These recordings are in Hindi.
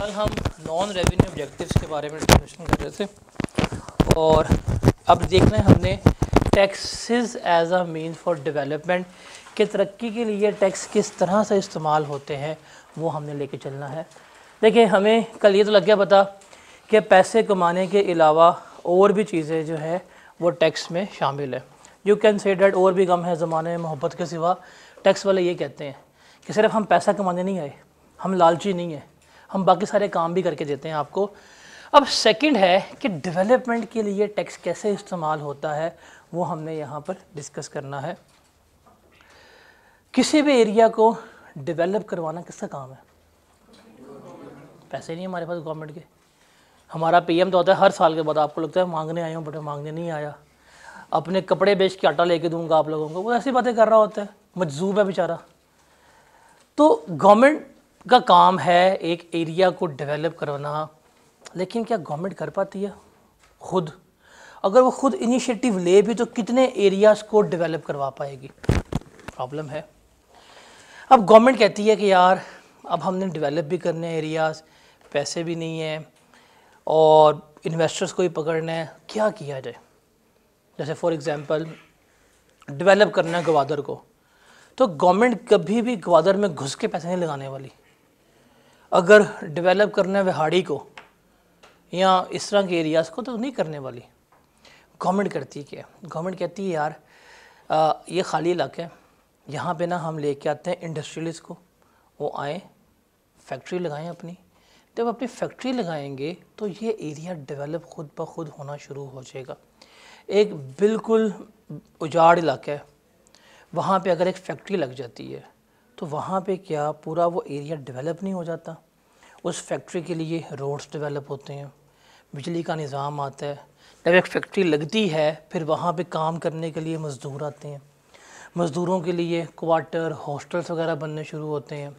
कल हम नॉन रेवेन्यू ऑब्जेक्टिव्स के बारे में डिस्कशन कर रहे थे और अब देखना है हमने taxes as a mean for development के तरक्की के लिए टैक्स किस तरह से इस्तेमाल होते हैं वो हमने लेके चलना है। देखिए हमें कल ये तो लग गया पता कि पैसे कमाने के अलावा और भी चीज़ें जो है वो टैक्स में शामिल है। यू कैन से डैट और भी गम है ज़माने में मोहब्बत के सिवा। टैक्स वाले ये कहते हैं कि सिर्फ हम पैसा कमाने नहीं आए, हम लालची नहीं है, हम बाकी सारे काम भी करके देते हैं आपको। अब सेकंड है कि डेवलपमेंट के लिए टैक्स कैसे इस्तेमाल होता है वो हमने यहाँ पर डिस्कस करना है। किसी भी एरिया को डेवलप करवाना किसका काम है? पैसे नहीं हमारे पास गवर्नमेंट के। हमारा पीएम तो होता है हर साल के बाद, आपको लगता है मांगने आया हूँ बट मांगने नहीं आया, अपने कपड़े बेच के आटा लेके दूंगा आप लोगों को, वो ऐसी बातें कर रहा होता है, मजजूब है बेचारा। तो गवर्नमेंट का काम है एक एरिया को डेवलप करवाना, लेकिन क्या गवर्नमेंट कर पाती है खुद? अगर वो खुद इनिशिएटिव ले भी तो कितने एरियाज़ को डेवलप करवा पाएगी? प्रॉब्लम है। अब गवर्नमेंट कहती है कि यार अब हमने डेवलप भी करने हैं एरियाज़, पैसे भी नहीं हैं और इन्वेस्टर्स को ही पकड़ना है, क्या किया जाए? जैसे फॉर एग्जांपल डेवलप करना है ग्वादर को, तो गवर्नमेंट कभी भी ग्वादर में घुस के पैसे नहीं लगाने वाली। अगर डेवलप करना है विहाड़ी को या इस तरह के एरियाज़ को तो नहीं करने वाली। गवर्नमेंट करती है क्या? गवर्नमेंट कहती है यार ये खाली इलाका है, यहाँ पे ना हम लेके आते हैं इंडस्ट्रियलिस्ट को, वो आए फैक्ट्री लगाएं अपनी। जब अपनी फैक्ट्री लगाएंगे तो ये एरिया डेवलप खुद ब खुद होना शुरू हो जाएगा। एक बिल्कुल उजाड़ इलाका है, वहाँ पे अगर एक फैक्ट्री लग जाती है तो वहाँ पे क्या पूरा वो एरिया डेवलप नहीं हो जाता? उस फैक्ट्री के लिए रोड्स डेवलप होते हैं, बिजली का निज़ाम आता है। जब एक फैक्ट्री लगती है फिर वहाँ पे काम करने के लिए मज़दूर आते हैं, मज़दूरों के लिए क्वार्टर हॉस्टल्स वगैरह बनने शुरू होते हैं।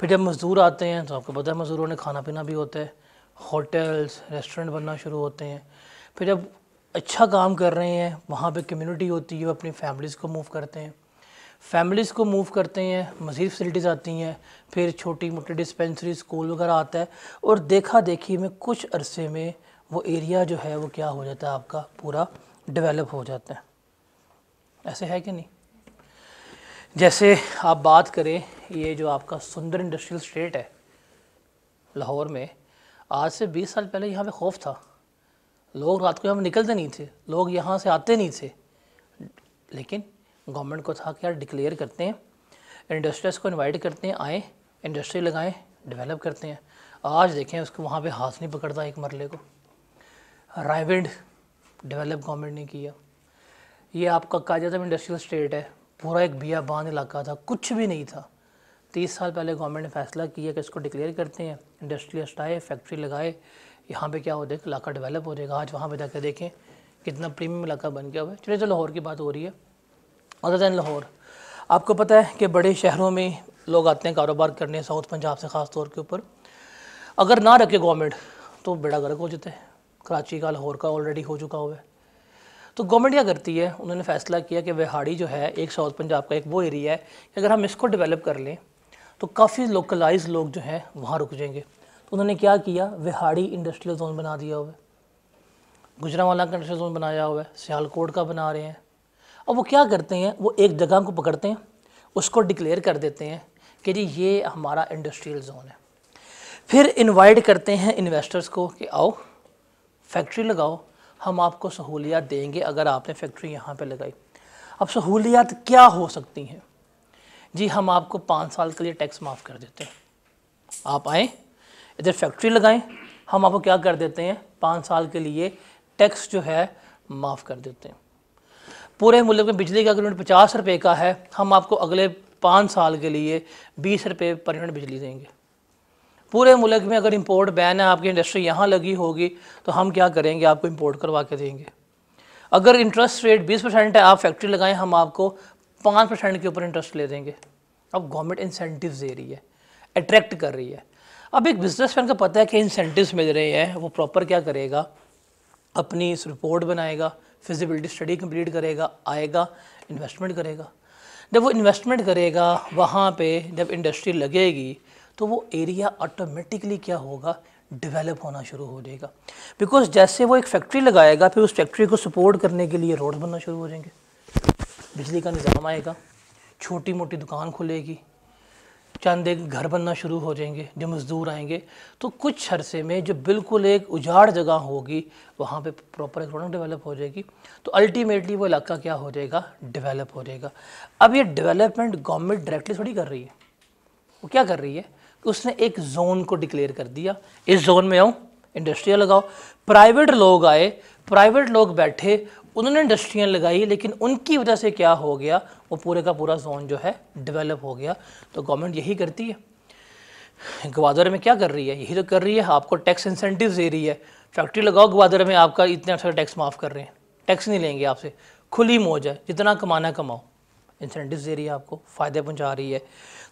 फिर जब मज़दूर आते हैं तो आपको पता है मज़दूरों ने खाना पीना भी होता है, होटल्स रेस्टोरेंट बनना शुरू होते हैं। फिर जब अच्छा काम कर रहे हैं वहाँ पे कम्युनिटी होती है, वो अपनी फैमिलीज़ को मूव करते हैं, फैमिलीज़ को मूव करते हैं, मज़ीद फैसिलिटीज़ आती हैं, फिर छोटी मोटी डिस्पेंसरी स्कूल वगैरह आता है और देखा देखी में कुछ अरसे में वो एरिया जो है वो क्या हो जाता है, आपका पूरा डेवलप हो जाता है। ऐसे है कि नहीं? जैसे आप बात करें ये जो आपका सुंदर इंडस्ट्रियल स्टेट है लाहौर में, आज से 20 साल पहले यहाँ पे खौफ था, लोग रात को यहाँ निकलते नहीं थे, लोग यहाँ से आते नहीं थे, लेकिन गवर्नमेंट को था कि यार डिक्लेयर करते हैं, इंडस्ट्रीज को इनवाइट करते हैं, आए इंडस्ट्री लगाएं, डेवलप करते हैं। आज देखें उसको वहाँ पे हाथ नहीं पकड़ता एक मरले को। रायविंड डेवलप गवर्नमेंट ने किया। ये आपका काजादम इंडस्ट्रियल स्टेट है, पूरा एक बियाबान इलाका था, कुछ भी नहीं था। 30 साल पहले गवर्नमेंट ने फैसला किया कि इसको डिक्लेयर करते हैं, इंडस्ट्रियलिस्ट आए, फैक्ट्री लगाए, यहाँ पे क्या हो जाएगा, इलाका डेवलप हो जाएगा। आज वहाँ पे जाकर देखें कितना प्रीमियम इलाका बन गया हुआ है। चलिए तो लाहौर की बात हो रही है। अदर दैन लाहौर, आपको पता है कि बड़े शहरों में लोग आते हैं कारोबार करने, साउथ पंजाब से ख़ास तौर के ऊपर। अगर ना रखे गवर्नमेंट तो बेड़ा गर्क हो जाता है। कराची का, लाहौर का ऑलरेडी हो चुका हुआ है। तो गवर्नमेंट क्या करती है, उन्होंने फ़ैसला किया कि विहाड़ी जो है एक साउथ पंजाब का एक वो एरिया है कि अगर हम इसको डेवलप कर लें तो काफ़ी लोकलाइज लोग जो हैं वहाँ रुक जाएंगे। तो उन्होंने क्या किया, विहाड़ी इंडस्ट्रियल जोन बना दिया हुआ है, गुजरांवाला का इंडस्ट्रियल जोन बनाया हुआ है, सियालकोट का बना रहे हैं। अब वो क्या करते हैं, वो एक जगह को पकड़ते हैं, उसको डिक्लेयर कर देते हैं कि जी ये हमारा इंडस्ट्रियल जोन है। फिर इनवाइट करते हैं इन्वेस्टर्स को कि आओ फैक्ट्री लगाओ, हम आपको सहूलियात देंगे अगर आपने फैक्ट्री यहाँ पे लगाई। अब सहूलियात क्या हो सकती हैं? जी हम आपको 5 साल के लिए टैक्स माफ़ कर देते हैं, आप आएँ इधर फैक्ट्री लगाएं, हम आपको क्या कर देते हैं, 5 साल के लिए टैक्स जो है माफ़ कर देते हैं। पूरे मुल्क में बिजली का यूनिट 50 रुपये का है, हम आपको अगले 5 साल के लिए 20 रुपये पर यूनिट बिजली देंगे। पूरे मुल्क में अगर इंपोर्ट बैन है, आपकी इंडस्ट्री यहाँ लगी होगी तो हम क्या करेंगे, आपको इंपोर्ट करवा के देंगे। अगर इंटरेस्ट रेट 20% है, आप फैक्ट्री लगाएं, हम आपको 5% के ऊपर इंटरेस्ट ले देंगे। अब गवर्नमेंट इंसेंटिव्स दे रही है, अट्रैक्ट कर रही है। अब एक बिजनेसमैन को पता है कि इंसेंटिव्स मिल रहे हैं, वो प्रॉपर क्या करेगा, अपनी इस रिपोर्ट बनाएगा, फिजिबिलिटी स्टडी कंप्लीट करेगा, आएगा इन्वेस्टमेंट करेगा। जब वो इन्वेस्टमेंट करेगा वहाँ पे जब इंडस्ट्री लगेगी तो वो एरिया ऑटोमेटिकली क्या होगा, डेवलप होना शुरू हो जाएगा। बिकॉज जैसे वो एक फैक्ट्री लगाएगा, फिर उस फैक्ट्री को सपोर्ट करने के लिए रोड बनना शुरू हो जाएंगे, बिजली का निज़ाम आएगा, छोटी मोटी दुकान खुलेगी, चंद एक घर बनना शुरू हो जाएंगे, जो मज़दूर आएंगे। तो कुछ अरसे में जो बिल्कुल एक उजाड़ जगह होगी वहाँ पे प्रॉपर इकोनॉमी डेवलप हो जाएगी। तो अल्टीमेटली वो इलाका क्या हो जाएगा, डेवलप हो जाएगा। अब ये डेवलपमेंट गवर्नमेंट डायरेक्टली थोड़ी कर रही है, वो क्या कर रही है, उसने एक जोन को डिक्लेयर कर दिया, इस जोन में आओ इंडस्ट्रियाँ लगाओ। प्राइवेट लोग आए, प्राइवेट लोग बैठे, उन्होंने इंडस्ट्रियाँ लगाई, लेकिन उनकी वजह से क्या हो गया, वो पूरे का पूरा जोन जो है डेवलप हो गया। तो गवर्नमेंट यही करती है। ग्वादर में क्या कर रही है, यही तो कर रही है, आपको टैक्स इंसेंटिव दे रही है। फैक्ट्री लगाओ ग्वादर में, आपका इतना अच्छा टैक्स माफ़ कर रहे हैं, टैक्स नहीं लेंगे आपसे, खुली मौज है, जितना कमाना कमाओ, इंसेंटिव दे रही है, आपको फ़ायदे पहुंचा रही है।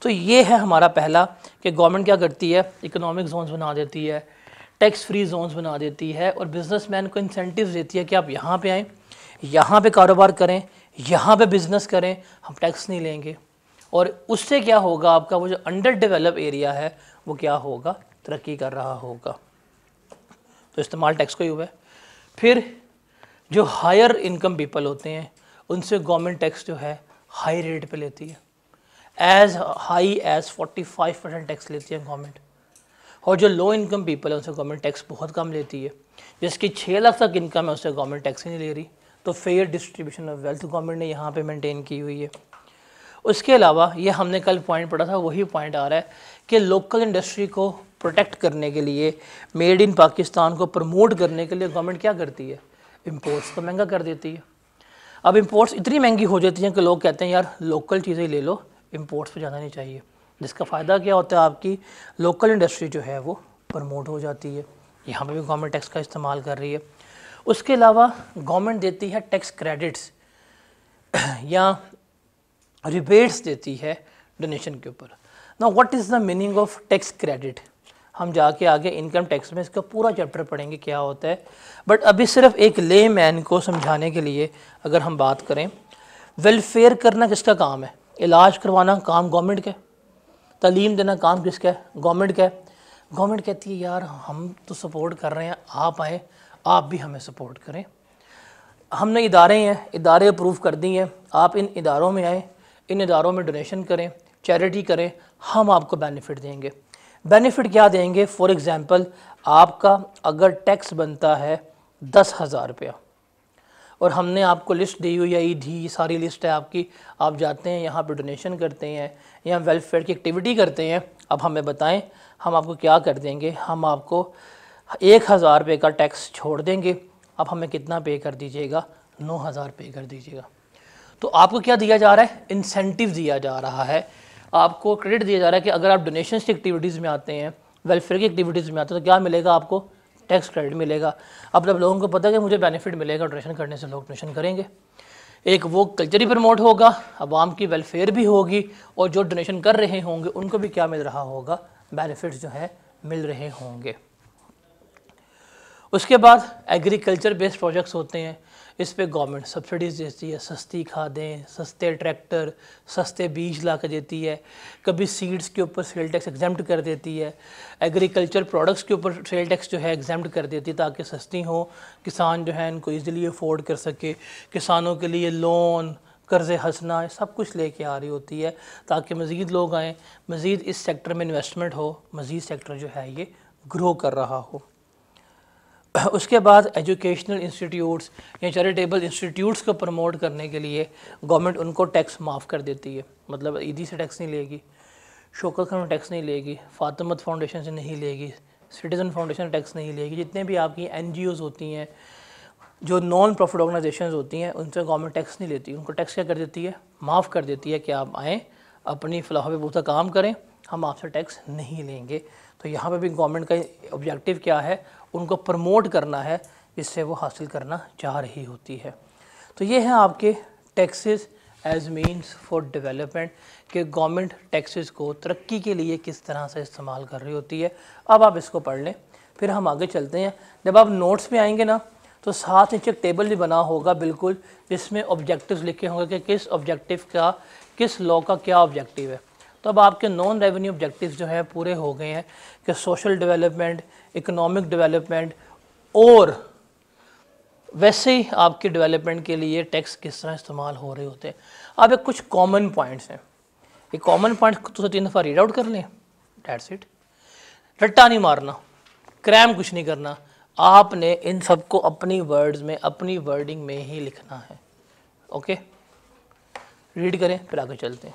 तो ये है हमारा पहला कि गवर्नमेंट क्या करती है, इकोनॉमिक जोन्स बना देती है, टैक्स फ्री जोन्स बना देती है, और बिजनेसमैन को इंसेंटिव देती है कि आप यहाँ पे आएँ, यहाँ पे कारोबार करें, यहाँ पे बिज़नेस करें, हम टैक्स नहीं लेंगे। और उससे क्या होगा, आपका वो जो अंडर डेवलप एरिया है वो क्या होगा, तरक्की कर रहा होगा। तो इस्तेमाल टैक्स को ही हुआ है। फिर जो हायर इनकम पीपल होते हैं उनसे गवर्नमेंट टैक्स जो है हाई रेट पे लेती है, एज हाई एज 45% टैक्स लेती है गवर्नमेंट। और जो लो इनकम पीपल है उनसे गवर्नमेंट टैक्स बहुत कम लेती है। जिसकी 6 लाख तक इनकम है उससे गवर्नमेंट टैक्स ही नहीं ले रही। तो fair distribution of wealth government ने यहाँ पे मेंटेन की हुई है। उसके अलावा ये हमने कल पॉइंट पढ़ा था, वही पॉइंट आ रहा है कि लोकल इंडस्ट्री को प्रोटेक्ट करने के लिए, मेड इन पाकिस्तान को प्रमोट करने के लिए गवर्नमेंट क्या करती है, इम्पोर्ट्स को महंगा कर देती है। अब इम्पोर्ट्स इतनी महंगी हो जाती हैं कि लोग कहते हैं यार लोकल चीज़ें ले लो, इम्पोर्ट्स पे जाना नहीं चाहिए। जिसका फ़ायदा क्या होता है, आपकी लोकल इंडस्ट्री जो है वो प्रमोट हो जाती है। यहाँ पे भी गवर्नमेंट टैक्स का इस्तेमाल कर रही है। उसके अलावा गवर्नमेंट देती है टैक्स क्रेडिट्स या रिबेट्स देती है डोनेशन के ऊपर। Now what is the meaning of tax credit, हम जाके आगे इनकम टैक्स में इसका पूरा चैप्टर पढ़ेंगे क्या होता है। बट अभी सिर्फ एक ले मैन को समझाने के लिए अगर हम बात करें, वेलफेयर करना किसका काम है, इलाज करवाना काम गवर्नमेंट का है, तालीम देना काम किसका है, गवर्नमेंट का है। गवर्नमेंट कहती है यार हम तो सपोर्ट कर रहे हैं, आप आएँ, आप भी हमें सपोर्ट करें। हमने इदारे हैं, इदारे अप्रूव कर दी हैं, आप इन इदारों में आएँ, इन इदारों में डोनेशन करें, चैरिटी करें, हम आपको बेनिफिट देंगे। बेनिफिट क्या देंगे, फॉर एग्ज़ाम्पल आपका अगर टैक्स बनता है 10,000 रुपया और हमने आपको लिस्ट दी हुई है, ये सारी लिस्ट है आपकी, आप जाते हैं यहाँ पे डोनेशन करते हैं या वेलफेयर की एक्टिविटी करते हैं, अब हमें बताएं हम आपको क्या कर देंगे, हम आपको 1,000 रुपये का टैक्स छोड़ देंगे, अब हमें कितना पे कर दीजिएगा, 9,000 पे कर दीजिएगा। तो आपको क्या दिया जा रहा है, इंसेंटिव दिया जा रहा है, आपको क्रेडिट दिया जा रहा है कि अगर आप डोनेशन की एक्टिविटीज़ में आते हैं, वेलफेयर की एक्टिविटीज़ में आते हैं तो क्या मिलेगा, आपको टैक्स क्रेडिट मिलेगा। अब जब लोगों को पता है कि मुझे बेनिफिट मिलेगा डोनेशन करने से, लोग डोनेशन करेंगे। एक वो कल्चर ही प्रमोट होगा, आवाम की वेलफेयर भी होगी, और जो डोनेशन कर रहे होंगे उनको भी क्या मिल रहा होगा, बेनिफिट्स जो है मिल रहे होंगे। उसके बाद एग्रीकल्चर बेस्ड प्रोजेक्ट्स होते हैं, इस पे गवर्नमेंट सब्सिडीज़ देती है, सस्ती खादें, सस्ते ट्रैक्टर, सस्ते बीज ला कर देती है, कभी सीड्स के ऊपर सेल टैक्स एग्जाम्प्ट कर देती है, एग्रीकल्चर प्रोडक्ट्स के ऊपर सेल टैक्स जो है एग्जाम्प्ट कर देती है ताकि सस्ती हो, किसान जो है इनको ईजिली अफोर्ड कर सके, किसानों के लिए लोन, कर्ज़े हंसना, सब कुछ लेके आ रही होती है ताकि मज़ीद लोग आएँ, मज़ीद इस सेक्टर में इन्वेस्टमेंट हो, मज़ीद सेक्टर जो है ये ग्रो कर रहा हो। उसके बाद एजुकेशनल इंस्टीट्यूट्स या चैरिटेबल इंस्टीट्यूट्स को प्रमोट करने के लिए गवर्नमेंट उनको टैक्स माफ़ कर देती है, मतलब ईदी से टैक्स नहीं लेगी, शौकत खान टैक्स नहीं लेगी, फातिमत फाउंडेशन से नहीं लेगी, सिटीज़न फाउंडेशन टैक्स नहीं लेगी, जितने भी आपकी NGOs होती हैं, जो नॉन प्रॉफिट ऑर्गेनाइजेशंस होती हैं, उनसे गवर्नमेंट टैक्स नहीं लेती, उनको टैक्स क्या कर देती है, माफ़ कर देती है कि आप आएँ अपनी फलाह बहबूद काम करें, हम आपसे टैक्स नहीं लेंगे। तो यहाँ पे भी गवर्नमेंट का ऑब्जेक्टिव क्या है, उनको प्रमोट करना है, जिससे वो हासिल करना चाह रही होती है। तो ये हैं आपके taxes as means for development, कि गवर्नमेंट टैक्सेस को तरक्की के लिए किस तरह से इस्तेमाल कर रही होती है। अब आप इसको पढ़ लें, फिर हम आगे चलते हैं। जब आप नोट्स में आएंगे ना तो साथ नीचे एक टेबल भी बना होगा बिल्कुल, जिसमें ऑब्जेक्टिव्स लिखे होंगे कि किस ऑब्जेक्टिव का, किस लॉ का क्या ऑब्जेक्टिव है। तो अब आपके नॉन रेवेन्यू ऑब्जेक्टिव्स जो है पूरे हो गए हैं कि सोशल डेवलपमेंट, इकोनॉमिक डेवलपमेंट और वैसे ही आपके डेवलपमेंट के लिए टैक्स किस तरह इस्तेमाल हो रहे होते हैं। अब एक कुछ कॉमन पॉइंट्स हैं, ये कॉमन पॉइंट्स तो 3 दफ़ा रीड आउट कर लें, दैट्स इट। रट्टा नहीं मारना, क्रैम कुछ नहीं करना, आपने इन सबको अपनी वर्ड्स में, अपनी वर्डिंग में ही लिखना है। ओके, रीड करें फिर आगे चलते हैं।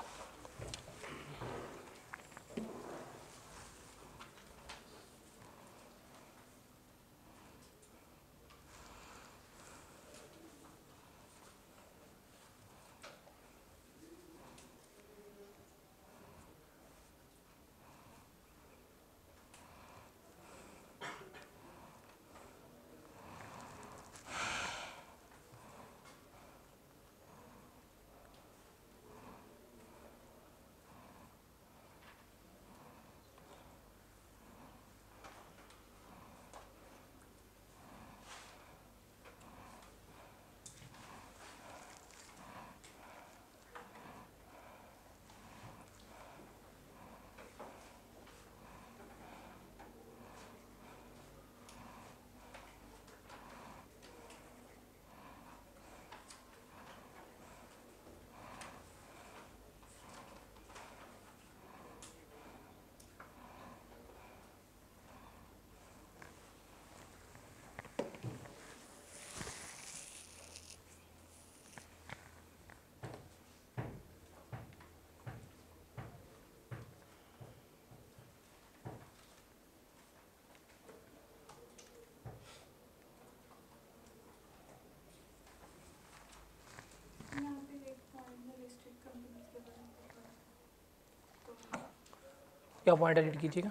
क्या पॉइंट रीड कीजिएगा।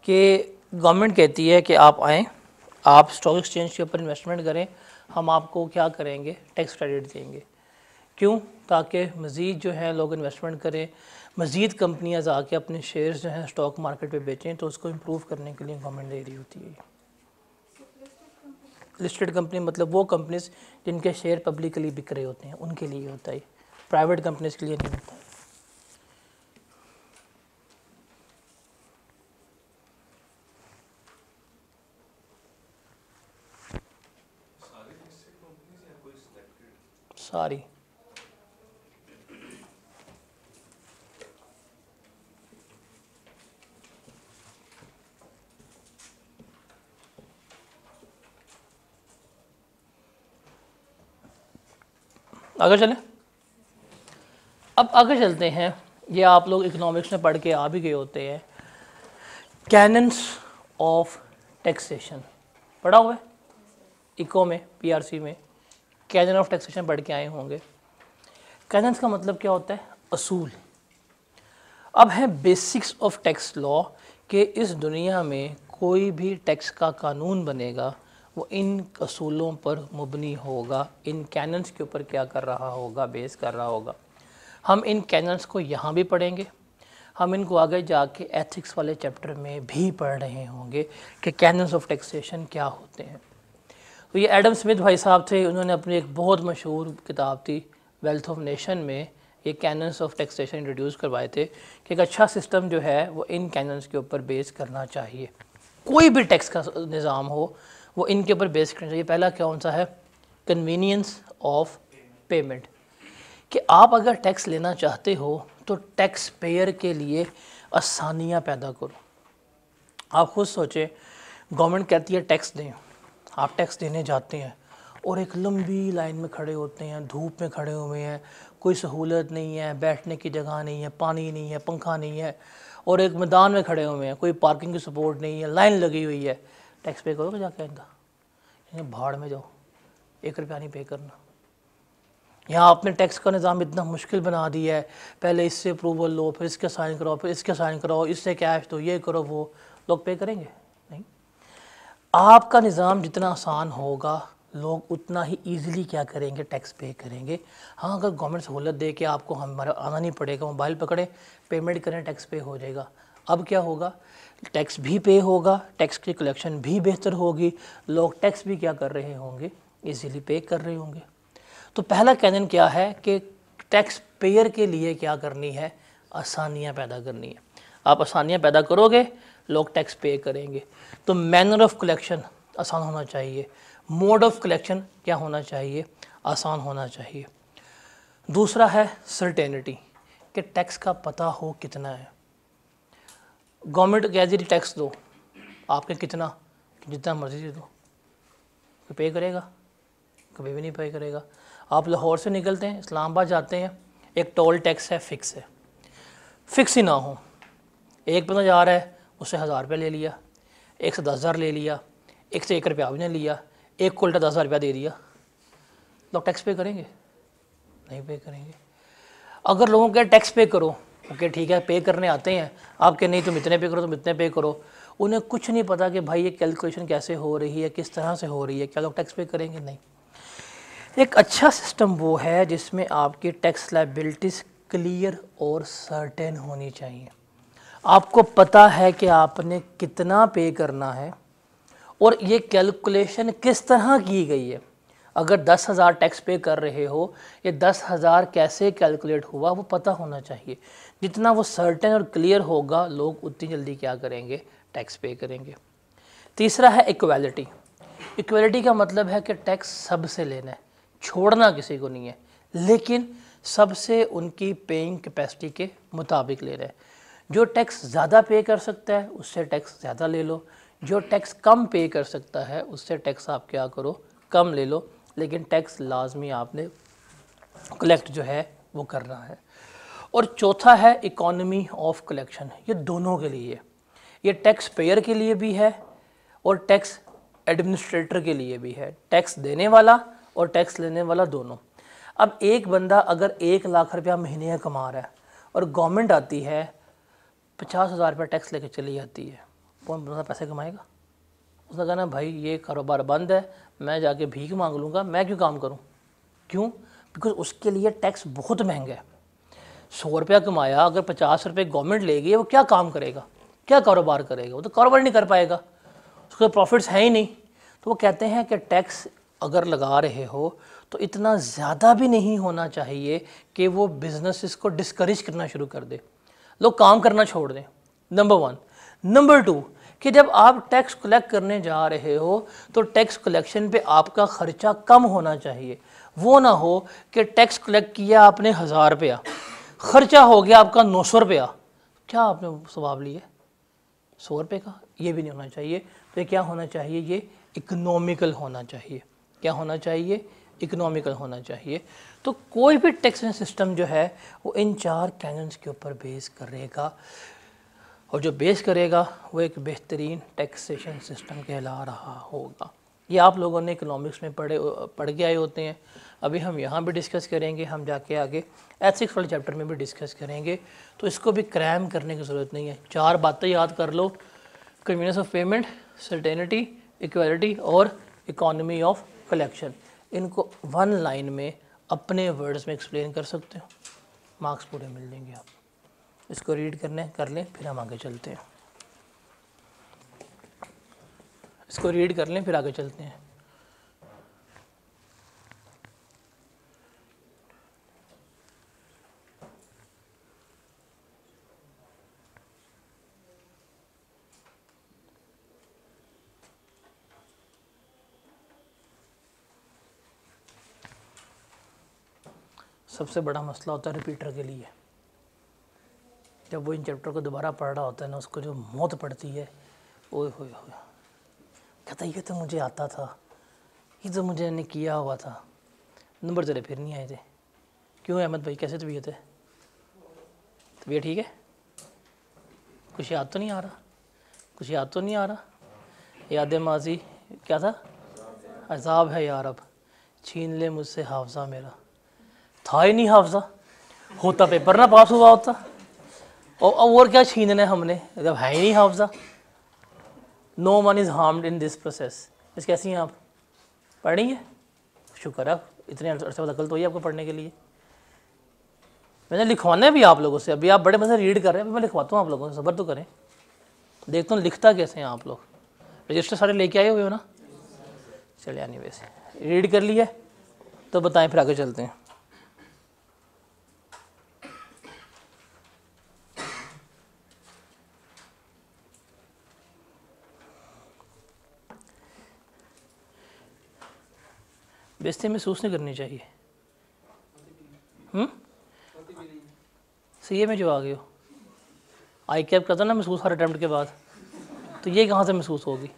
कि गवर्नमेंट कहती है कि आप आएँ, आप स्टॉक एक्सचेंज के ऊपर इन्वेस्टमेंट करें, हम आपको क्या करेंगे, टैक्स क्रेडिट देंगे। क्यों? ताकि मज़ीद जो है लोग इन्वेस्टमेंट करें, मज़ीद कंपनियाँ आके अपने शेयर्स जो हैं स्टॉक मार्केट पे बेचें, तो उसको इम्प्रूव करने के लिए गवर्नमेंट दे रही होती है। लिस्टेड कंपनी मतलब वो कंपनीज जिनके शेयर पब्लिकली बिक रहे होते हैं, उनके लिए होता है, प्राइवेट कंपनीज के लिए नहीं होता है। सारी आगे चलें। अब आगे चलते हैं, ये आप लोग इकोनॉमिक्स में पढ़ के आ भी गए होते हैं, कैनन्स ऑफ टैक्सेशन पढ़ा हुआ है इको में, पीआरसी में कैनन ऑफ टैक्सेशन पढ़ के आए होंगे। कैनन्स का मतलब क्या होता है? असूल। अब है बेसिक्स ऑफ टैक्स लॉ कि इस दुनिया में कोई भी टैक्स का कानून बनेगा वो इन असूलों पर मुबनी होगा, इन कैनन्स के ऊपर क्या कर रहा होगा, बेस कर रहा होगा। हम इन कैनन्स को यहाँ भी पढ़ेंगे, हम इनको आगे जाके एथिक्स वाले चैप्टर में भी पढ़ रहे होंगे कि कैनन्स ऑफ टैक्सेशन क्या होते हैं। तो ये एडम स्मिथ भाई साहब थे, उन्होंने अपनी एक बहुत मशहूर किताब थी वेल्थ ऑफ नेशन में ये कैनन्स ऑफ टैक्सेशन इंट्रोड्यूस करवाए थे कि एक अच्छा सिस्टम जो है वो इन कैनन्स के ऊपर बेस करना चाहिए। कोई भी टैक्स का निज़ाम हो वो इनके ऊपर बेस करना चाहिए। पहला कौन सा है? कन्वीनियंस ऑफ पेमेंट, कि आप अगर टैक्स लेना चाहते हो तो टैक्स पेयर के लिए आसानियाँ पैदा करो। आप खुद सोचें, गवर्नमेंट कहती है टैक्स दें, आप टैक्स देने जाते हैं और एक लंबी लाइन में खड़े होते हैं, धूप में खड़े हुए हैं, कोई सहूलत नहीं है, बैठने की जगह नहीं है, पानी नहीं है, पंखा नहीं है, और एक मैदान में खड़े हुए हैं, कोई पार्किंग की सपोर्ट नहीं है, लाइन लगी हुई है। टैक्स पे करोगे जाके इनका? भाड़ में जाओ, 1 रुपया नहीं पे करना। यहाँ आपने टैक्स का निज़ाम इतना मुश्किल बना दिया है, पहले इससे अप्रूवल लो, फिर इसके साइन कराओ, फिर इसके साइन कराओ, इससे कैश दो, ये करो, वो। लोग पे करेंगे? नहीं। आपका निज़ाम जितना आसान होगा लोग उतना ही ईज़िली क्या करेंगे, टैक्स पे करेंगे। हाँ, अगर गवर्नमेंट सहूलत दे के आपको हमारा आना नहीं पड़ेगा, मोबाइल पकड़े पेमेंट करें, टैक्स पे हो जाएगा। अब क्या होगा? टैक्स भी पे होगा, टैक्स की कलेक्शन भी बेहतर होगी, लोग टैक्स भी क्या कर रहे होंगे, ईज़िली पे कर रहे होंगे। तो पहला कैनन क्या है कि टैक्स पेयर के लिए क्या करनी है, आसानियाँ पैदा करनी है। आप आसानियाँ पैदा करोगे, लोग टैक्स पे करेंगे। तो मैनर ऑफ कलेक्शन आसान होना चाहिए, मोड ऑफ कलेक्शन क्या होना चाहिए, आसान होना चाहिए। दूसरा है सर्टेनिटी, कि टैक्स का पता हो कितना है। गवर्नमेंट कह दी टैक्स दो, आपके कितना, जितना मर्जी दे दो, कोई पे करेगा? कभी भी नहीं पे करेगा। आप लाहौर से निकलते हैं, इस्लामाबाद जाते हैं, एक टोल टैक्स है, फिक्स ही ना हो। एक बंदा जा रहा है, उससे 1000 रुपये ले लिया, एक से 10,000 ले लिया, एक से 1 रुपया भी नहीं लिया, एक को उल्टा 10,000 रुपया दे दिया, लोग टैक्स पे करेंगे? नहीं पे करेंगे। अगर लोगों के टैक्स पे करो, ओके ठीक है, पे करने आते हैं, आपके नहीं तुम इतने पे करो, तुम इतने पे करो, उन्हें कुछ नहीं पता कि भाई ये कैलकुलेशन कैसे हो रही है, किस तरह से हो रही है, क्या लोग टैक्स पे करेंगे? नहीं। एक अच्छा सिस्टम वो है जिसमें आपकी टैक्स लायबिलिटीज़ क्लियर और सर्टेन होनी चाहिए। आपको पता है कि आपने कितना पे करना है और ये कैलकुलेशन किस तरह की गई है। अगर 10,000 टैक्स पे कर रहे हो, ये 10,000 कैसे कैलकुलेट हुआ वो पता होना चाहिए। जितना वो सर्टेन और क्लियर होगा, लोग उतनी जल्दी क्या करेंगे, टैक्स पे करेंगे। तीसरा है इक्वालिटी। इक्वालिटी का मतलब है कि टैक्स सबसे लेना है, छोड़ना किसी को नहीं है, लेकिन सबसे उनकी पेइंग कैपेसिटी के मुताबिक ले रहे हैं। जो टैक्स ज़्यादा पे कर सकता है उससे टैक्स ज़्यादा ले लो, जो टैक्स कम पे कर सकता है उससे टैक्स आप क्या करो, कम ले लो, लेकिन टैक्स लाजमी आपने कलेक्ट जो है वो करना है। और चौथा है इकोनॉमी ऑफ कलेक्शन। ये दोनों के लिए, ये टैक्स पेयर के लिए भी है और टैक्स एडमिनिस्ट्रेटर के लिए भी है, टैक्स देने वाला और टैक्स लेने वाला दोनों। अब एक बंदा अगर 1 लाख रुपया महीने का कमा रहा है और गवर्नमेंट आती है 50,000 रुपये टैक्स लेके चली जाती है, कौन बंदा पैसे कमाएगा? उसने कहना भाई ये कारोबार बंद है, मैं जाके भीख मांग लूँगा, मैं क्यों काम करूँ? क्यों? बिकॉज उसके लिए टैक्स बहुत महंगा है। 100 रुपया कमाया, अगर 50 रुपये गवर्नमेंट लेगी, वो क्या काम करेगा, क्या कारोबार करेगा? वो तो कारोबार नहीं कर पाएगा, उसके प्रॉफिट्स हैं ही नहीं। तो वो कहते हैं कि टैक्स अगर लगा रहे हो तो इतना ज़्यादा भी नहीं होना चाहिए कि वो बिजनेसेस को डिस्करेज करना शुरू कर दे, लोग काम करना छोड़ दें, नंबर 1। नंबर 2 कि जब आप टैक्स कलेक्ट करने जा रहे हो तो टैक्स कलेक्शन पे आपका ख़र्चा कम होना चाहिए। वो ना हो कि टैक्स कलेक्ट किया आपने 1000 रुपया, ख़र्चा हो गया आपका 900 रुपया, क्या आपने सवाब लिया 100 रुपये का? ये भी नहीं होना चाहिए। तो ये क्या होना चाहिए, ये इकोनॉमिकल होना चाहिए। क्या होना चाहिए? इकोनॉमिकल होना चाहिए। तो कोई भी टैक्सेशन सिस्टम जो है वो इन 4 कैनन्स के ऊपर बेस करेगा, और जो बेस करेगा वो एक बेहतरीन टैक्सेशन सिस्टम कहला रहा होगा। ये आप लोगों ने इकोनॉमिक्स में पढ़ के आए होते हैं, अभी हम यहाँ भी डिस्कस करेंगे, हम जाके आगे एथिक्स वाले चैप्टर में भी डिस्कस करेंगे। तो इसको भी क्रैम करने की ज़रूरत नहीं है, 4 बातें याद कर लो, convenience of payment, certainty, equality और इकोनॉमी ऑफ कलेक्शन। इनको 1 लाइन में अपने वर्ड्स में एक्सप्लेन कर सकते हो, मार्क्स पूरे मिल जाएंगे। आप इसको रीड कर लें, फिर हम आगे चलते हैं। इसको रीड कर लें, फिर आगे चलते हैं। सबसे बड़ा मसला होता है रिपीटर के लिए, जब वो इन चैप्टर को दोबारा पढ़ रहा होता है ना, उसको जो मौत पड़ती है, ओए होए होए, कहता ये तो मुझे आता था, ये तो मुझे ने किया हुआ था, नंबर तेरे फिर नहीं आए थे। क्यों अहमद भाई, कैसे तबीयत है? तबीयत ठीक है? कुछ याद तो नहीं आ रहा? कुछ याद तो नहीं आ रहा? याद माजी क्या था? अजाब है यार, अब छीन ले मुझसे हाफजा मेरा। था ही नहीं हाफजा, होता पेपर ना पास हुआ होता, और क्या छीनना है हमने, जब है ही नहीं हाफजा। No one is harmed in this process. इस कैसी हैं आप? पढ़ी है? शुक्र है, इतने अरसे बाद अकल तो ही आपको पढ़ने के लिए। मैंने लिखवाना है भी आप लोगों से, अभी आप बड़े मज़े रीड कर रहे हैं, अभी मैं लिखवाता हूँ आप लोगों से, सब्र तो करें। देखता हूँ लिखता कैसे हैं आप लोग। रजिस्टर सारे लेके आए हुए हो ना? चले आनी, वैसे रीड कर लिया, तो बताएं, फिर आगे चलते हैं। बेइज्जती महसूस नहीं करनी चाहिए। सीए में जो आ गए हो, आई कैप करता ना महसूस हर अटैम्प्ट के बाद, तो ये कहाँ से महसूस होगी?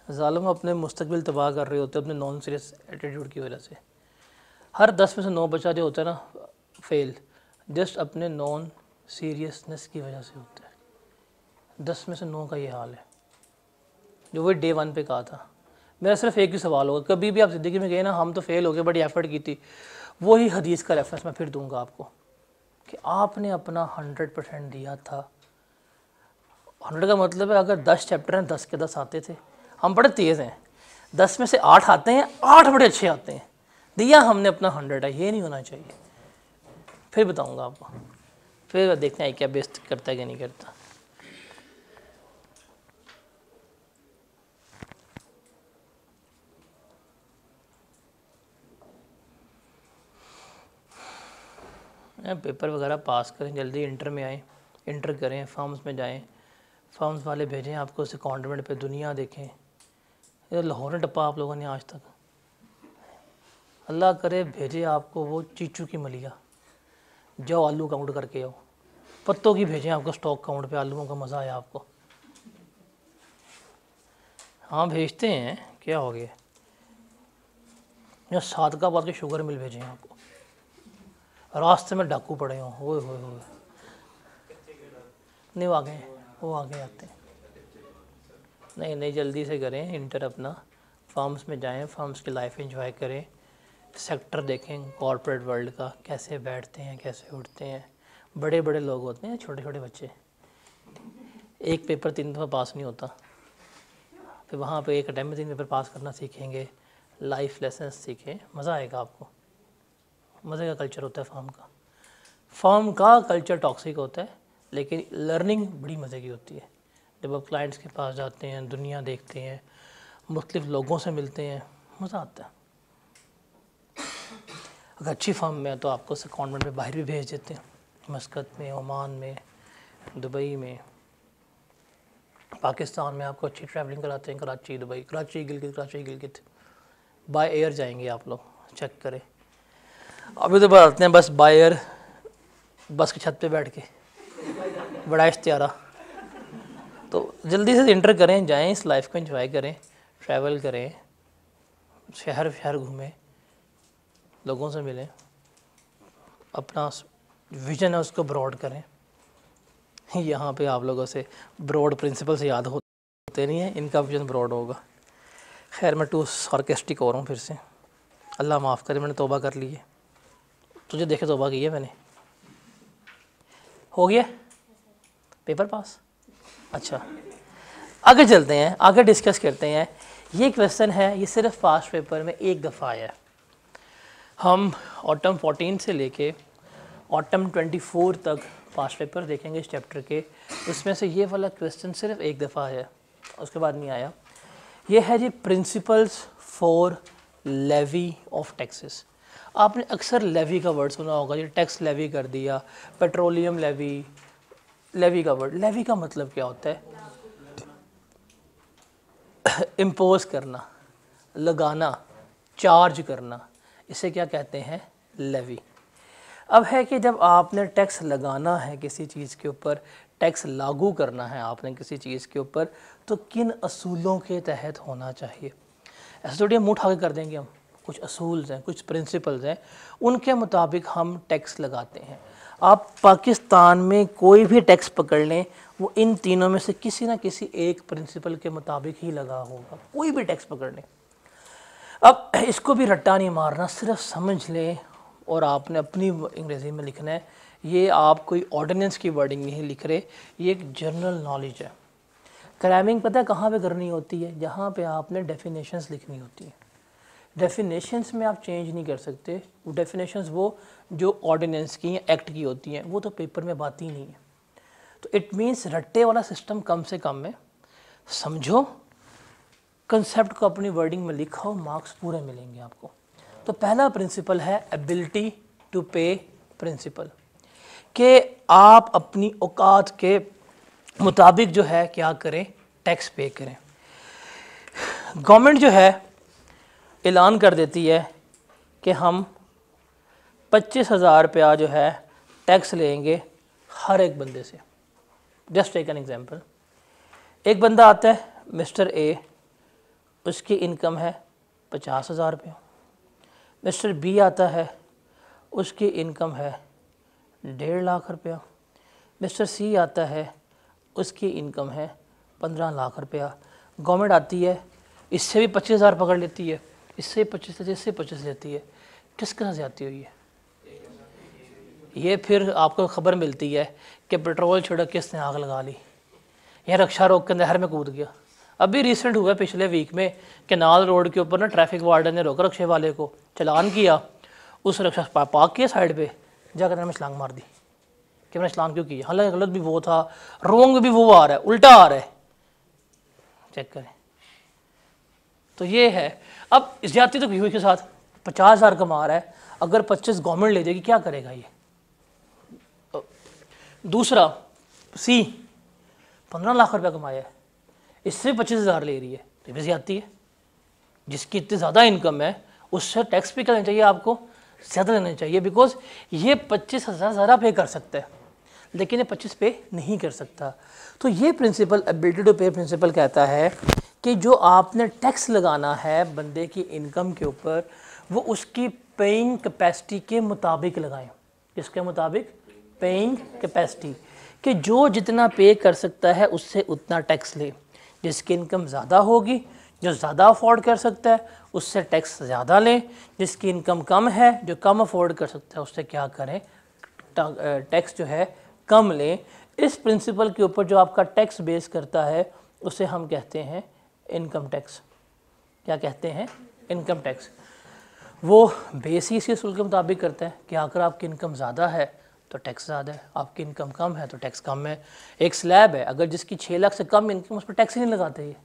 ज़ालिम अपने मुस्तकबिल तबाह कर रहे होते हैं अपने नॉन सीरियस एटीट्यूड की वजह से। हर 10 में से 9 बच्चा जो होता है ना फेल, जस्ट अपने नॉन सीरियसनेस की वजह से होता है। 10 में से 9 का ये हाल है, जो वही डे 1 पे कहा था। मेरा सिर्फ एक ही सवाल होगा, कभी भी आप ज़िंदगी में गए ना हम तो फेल हो गए, बड़ी एफर्ट की थी, वही हदीस का रेफरेंस मैं फिर दूंगा आपको कि आपने अपना 100% दिया था। 100 का मतलब है अगर 10 चैप्टर हैं 10 के 10 आते थे। हम बड़े तेज़ हैं, 10 में से 8 आते हैं, 8 बड़े अच्छे आते हैं, दिया हमने अपना 100 है, ये नहीं होना चाहिए। फिर बताऊंगा आपको, फिर देखते हैं क्या बेस्ट करता है कि नहीं करता। पेपर वगैरह पास करें, जल्दी इंटर में आएँ, इंटर करें, फॉर्म्स में जाएं, फॉर्म्स वाले भेजें आपको सेकंडमेंट पे, दुनिया देखें। ये लाहौर में टप्पा आप लोगों ने आज तक, अल्लाह करे भेजे आपको वो चीचू की मलिया, जाओ आलू काउंट करके आओ। पत्तों की भेजें आपको स्टॉक काउंट पे, आलूओं का मज़ा आया आपको। हाँ भेजते हैं, क्या हो गया। या सादकाबाद के शुगर मिल भेजें आपको, रास्ते में डाकू पड़े हों, हो नहीं वो आगे आते हैं। नहीं जल्दी से करें इंटर अपना, फॉर्म्स में जाएं, फॉर्म्स की लाइफ एंजॉय करें, सेक्टर देखें कॉर्पोरेट वर्ल्ड का, कैसे बैठते हैं कैसे उठते हैं। बड़े बड़े लोग होते हैं, छोटे छोटे बच्चे, एक पेपर 3 दफ़ा पास नहीं होता, फिर वहाँ पे एक अटैम्प्ट में 3 पेपर पास करना सीखेंगे, लाइफ लेसन्स सीखें, मज़ा आएगा आपको। मज़े का कल्चर होता है फॉर्म का। फॉर्म का कल्चर टॉक्सिक होता है, लेकिन लर्निंग बड़ी मज़े की होती है। जब आप क्लाइंट्स के पास जाते हैं, दुनिया देखते हैं, मुख्तलिफ लोगों से मिलते हैं, मज़ा आता है। अगर अच्छी फॉर्म में है तो आपको सेकंडमेंट में बाहर भी भेज देते हैं, मस्कत में, ओमान में, दुबई में, पाकिस्तान में आपको अच्छी ट्रैवलिंग कराते हैं, Karachi Dubai, Karachi Gilgit by air जाएंगे आप लोग, चेक करें। अभी तो बताते हैं बस बाय एयर, बस की छत पे बैठ के, बड़ा इश्तियारा। तो जल्दी से इंटर करें, जाएं, इस लाइफ को एंजॉय करें, ट्रैवल करें, शहर घूमें, लोगों से मिलें, अपना विजन है उसको ब्रॉड करें। यहाँ पे आप लोगों से ब्रॉड प्रिंसिपल से याद होते नहीं है, इनका विजन ब्रॉड होगा। खैर मैं टू सार्केस्टिक हो रहा हूँ फिर से, अल्लाह माफ़ करे, मैंने तौबा कर ली है। तुझे देखे तौबा की है मैंने। हो गया पेपर पास? अच्छा आगे चलते हैं, आगे डिस्कस करते हैं। ये क्वेश्चन है, ये सिर्फ पास्ट पेपर में एक दफ़ा आया है। हम ऑटम 14 से लेके ऑटम 24 तक पास्ट पेपर देखेंगे इस चैप्टर के, उसमें से ये वाला क्वेश्चन सिर्फ एक दफ़ा आया, उसके बाद नहीं आया। ये है जी principles for levy of taxes. आपने अक्सर लेवी का वर्ड सुना होगा, ये टैक्स लेवी कर दिया, पेट्रोलियम लेवी, लेवी का वर्ड, लेवी का मतलब क्या होता है? इम्पोज करना, लगाना, चार्ज करना, इसे क्या कहते हैं? लेवी। अब है कि जब आपने टैक्स लगाना है किसी चीज़ के ऊपर, टैक्स लागू करना है आपने किसी चीज़ के ऊपर, तो किन असूलों के तहत होना चाहिए? ऐसे थोड़ी हम मुँह उठा के कर देंगे, हम कुछ असूल्स हैं, कुछ प्रिंसिपल्स हैं, उनके मुताबिक हम टैक्स लगाते हैं। आप पाकिस्तान में कोई भी टैक्स पकड़ लें, वो इन तीनों में से किसी ना किसी एक प्रिंसिपल के मुताबिक ही लगा होगा, कोई भी टैक्स पकड़ लें। अब इसको भी रट्टा नहीं मारना, सिर्फ समझ लें, और आपने अपनी अंग्रेज़ी में लिखना है। ये आप कोई ऑर्डिनेंस की वर्डिंग नहीं लिख रहे, ये एक जनरल नॉलेज है। क्रैमिंग पता है कहाँ पे करनी होती है? जहाँ पे आपने डेफिनेशंस लिखनी होती है। डेफिनेशंस में आप चेंज नहीं कर सकते, वो डेफिनेशंस वो जो ऑर्डिनेंस की या एक्ट की होती हैं, वो तो पेपर में बात ही नहीं है। तो इट मीन्स रट्टे वाला सिस्टम कम से कम में समझो, कंसेप्ट को अपनी वर्डिंग में लिखो, मार्क्स पूरे मिलेंगे आपको। तो पहला प्रिंसिपल है एबिलिटी टू पे प्रिंसिपल, कि आप अपनी औकात के मुताबिक जो है क्या करें, टैक्स पे करें। गवर्नमेंट जो है ऐलान कर देती है कि हम 25,000 रुपया जो है टैक्स लेंगे हर एक बंदे से। जस्ट टेक एन एग्जांपल, एक बंदा आता है मिस्टर ए, उसकी इनकम है 50,000 रुपया। मिस्टर बी आता है, उसकी इनकम है 1.5 लाख रुपया। मिस्टर सी आता है, उसकी इनकम है 15 लाख रुपया। गवर्नमेंट आती है, इससे भी 25,000 पकड़ लेती है, इससे 25 लेती है, इससे 25 लेती है। किसके साथ जाती हुई है ये? फिर आपको खबर मिलती है कि पेट्रोल छिड़क के इसने आग लगा ली, या रक्षा रोक के नहर में कूद गया। अभी रिसेंट हुआ पिछले वीक में, केनाल रोड के ऊपर ना ट्रैफिक वार्डन ने रोका रक्षे वाले को, चलान किया, उस रक्षा पार्क किया साइड पे, जाकर मैंने छलांग मार दी कि मैंने छलांग क्यों की। हालांकि गलत भी वो था, रोंग भी वो आ रहा है, उल्टा आ रहा है, चेक करें। तो ये है। अब ज्यादती तो की हुई के साथ 50,000 कमा रहा है, अगर 25 गवर्नमेंट ले जाएगी क्या करेगा ये? दूसरा सी 15 लाख रुपया कमाया है, इससे 25,000 ले रही है, तो भी ज्यादती है। जिसकी इतनी ज़्यादा इनकम है उससे टैक्स पे करना चाहिए, आपको ज़्यादा देना चाहिए, बिकॉज ये 25,000 ज़्यादा पे कर सकता है, लेकिन ये 25 पे नहीं कर सकता। तो ये प्रिंसिपल एबिलिटी टू पे प्रिंसिपल कहता है कि जो आपने टैक्स लगाना है बंदे की इनकम के ऊपर, वो उसकी पेइंग कैपेसिटी के मुताबिक लगाएं। किसके मुताबिक? पेइंग कैपेसिटी, कि जो जितना पे कर सकता है उससे उतना टैक्स ले। जिसकी इनकम ज़्यादा होगी, जो ज़्यादा अफोर्ड कर सकता है उससे टैक्स ज़्यादा लें। जिसकी इनकम कम है, जो कम अफोर्ड कर सकता है, उससे क्या करें, टैक्स जो है कम लें। इस प्रिंसिपल के ऊपर जो आपका टैक्स बेस करता है उसे हम कहते हैं इनकम टैक्स। क्या कहते हैं? Income tax. वो बेस ही इसी असूल के मुताबिक करता है कि अगर आपकी इनकम ज़्यादा है तो टैक्स ज़्यादा है, आपकी इनकम कम है तो टैक्स कम है। एक स्लैब है, अगर जिसकी 6 लाख से कम इनकम, उस पर टैक्स ही नहीं लगाते ये।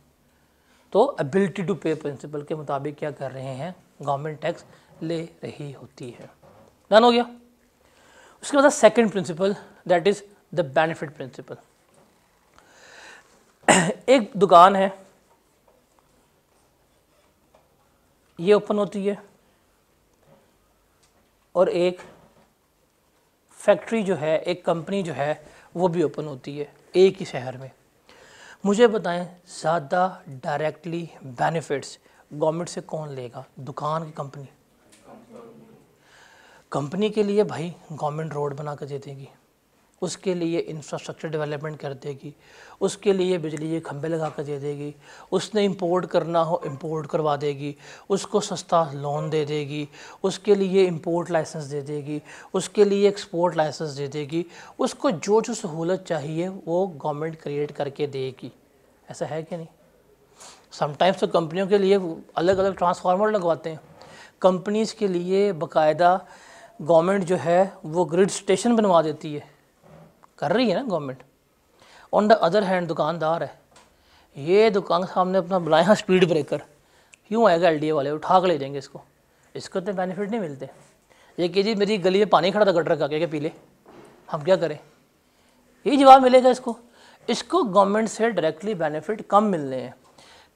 तो एबिलिटी टू पे प्रिंसिपल के मुताबिक क्या कर रहे हैं, गवर्नमेंट टैक्स ले रही होती है। डन हो गया। उसके बाद second principle, that is the benefit principle. एक दुकान है, ये ओपन होती है, और एक फैक्ट्री जो है, एक कंपनी जो है वो भी ओपन होती है एक ही शहर में। मुझे बताएं ज़्यादा डायरेक्टली बेनिफिट्स गवर्नमेंट से कौन लेगा, दुकान की कंपनी? कंपनी के लिए भाई गवर्नमेंट रोड बना कर दे देगी, उसके लिए इंफ्रास्ट्रक्चर डेवलपमेंट कर देगी, उसके लिए बिजली के खंभे लगा कर दे देगी, उसने इंपोर्ट करना हो इंपोर्ट करवा देगी, उसको सस्ता लोन दे देगी, उसके लिए इंपोर्ट लाइसेंस दे देगी, उसके लिए एक्सपोर्ट लाइसेंस दे देगी, उसको जो जो सहूलत चाहिए वो गवर्नमेंट क्रिएट करके देगी। ऐसा है कि नहीं? समटाइम्स तो कंपनियों के लिए अलग अलग ट्रांसफार्मर लगवाते हैं, कंपनीज़ के लिए बाकायदा गवर्नमेंट जो है वो ग्रिड स्टेशन बनवा देती है, कर रही है ना government. On the other hand दुकानदार है, ये दुकान के सामने अपना बुलाए हाँ स्पीड ब्रेकर, यूँ आएगा एलडीए वाले उठा कर ले जाएंगे इसको, इसको तो बेनिफिट नहीं मिलते। ये कि जी मेरी गली में पानी खड़ा था गटर का, क्या पी ले, हम क्या करें, यही जवाब मिलेगा इसको। इसको गवर्नमेंट से डायरेक्टली बेनिफिट कम मिलने हैं,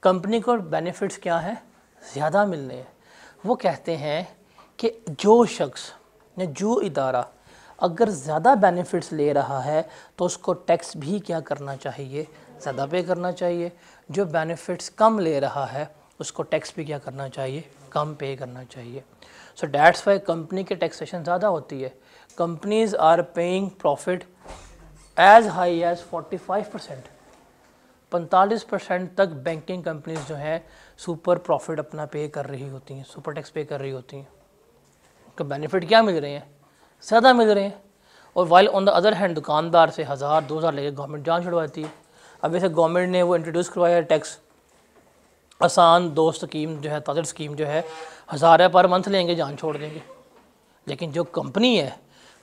कंपनी को बेनिफिट्स क्या है, ज़्यादा मिलने हैं। वो कहते हैं कि जो शख्स या जो इदारा अगर ज़्यादा बेनिफिट्स ले रहा है तो उसको टैक्स भी क्या करना चाहिए, ज़्यादा पे करना चाहिए। जो बेनिफिट्स कम ले रहा है उसको टैक्स भी क्या करना चाहिए, कम पे करना चाहिए। सो दैट्स वाई कंपनी के टैक्सेशन ज़्यादा होती है। Companies are paying profit as high as 45%, 45% तक बैंकिंग कंपनीज जो हैं सुपर प्रॉफिट अपना पे कर रही होती हैं, सुपर टैक्स पे कर रही होती हैं। तो बेनिफिट क्या मिल रहे हैं, ज़्यादा मिल रहे हैं। और while on the other hand दुकानदार से 1000-2000 लेके गवर्नमेंट जान छुड़वाती है। अब वैसे गवर्नमेंट ने वो इंट्रोड्यूस करवाया है टैक्स आसान दोस्त स्कीम जो है, ताजर स्कीम जो है, 1000 पर मंथ लेंगे जान छोड़ देंगे। लेकिन जो कंपनी है,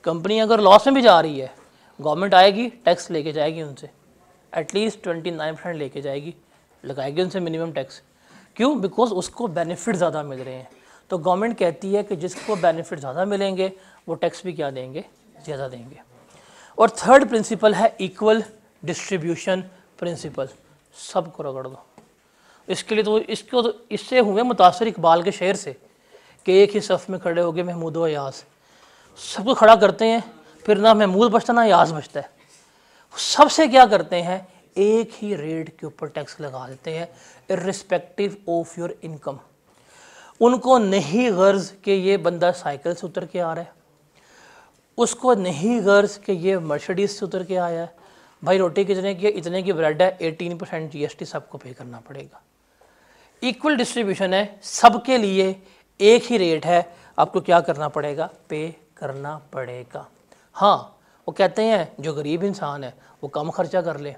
कंपनी अगर लॉस में भी जा रही है, गवर्नमेंट आएगी टैक्स लेके जाएगी उनसे, एटलीस्ट 29% लेके जाएगी, लगाएगी उनसे मिनिमम टैक्स। क्यों? बिकॉज उसको बेनिफिट ज़्यादा मिल रहे हैं। तो गवर्नमेंट कहती है कि जिसको बेनिफिट ज़्यादा मिलेंगे वो टैक्स भी क्या देंगे, ज़्यादा देंगे। और थर्ड प्रिंसिपल है इक्वल डिस्ट्रीब्यूशन प्रिंसिपल, सबको रगड़ दो। इसके लिए तो इससे हुए मुतासर इकबाल के शेर से कि एक ही सफ़ में खड़े हो गए महमूद व अयाज, सबको खड़ा करते हैं, फिर ना महमूद बचता ना अयाज बचता है। सबसे क्या करते हैं, एक ही रेट के ऊपर टैक्स लगा देते हैं इर्रिस्पेक्टिव ऑफ योर इनकम। उनको नहीं गर्ज कि ये बंदा साइकिल से उतर के आ रहा है, उसको नहीं गर्ज कि ये मर्सिडीज से उतर के आया है। भाई रोटी कितने की, इतने की ब्रेड है, 18% GST सबको पे करना पड़ेगा। इक्वल डिस्ट्रीब्यूशन है, सबके लिए एक ही रेट है, आपको क्या करना पड़ेगा, पे करना पड़ेगा। हाँ, वो कहते हैं जो गरीब इंसान है वो कम खर्चा कर ले,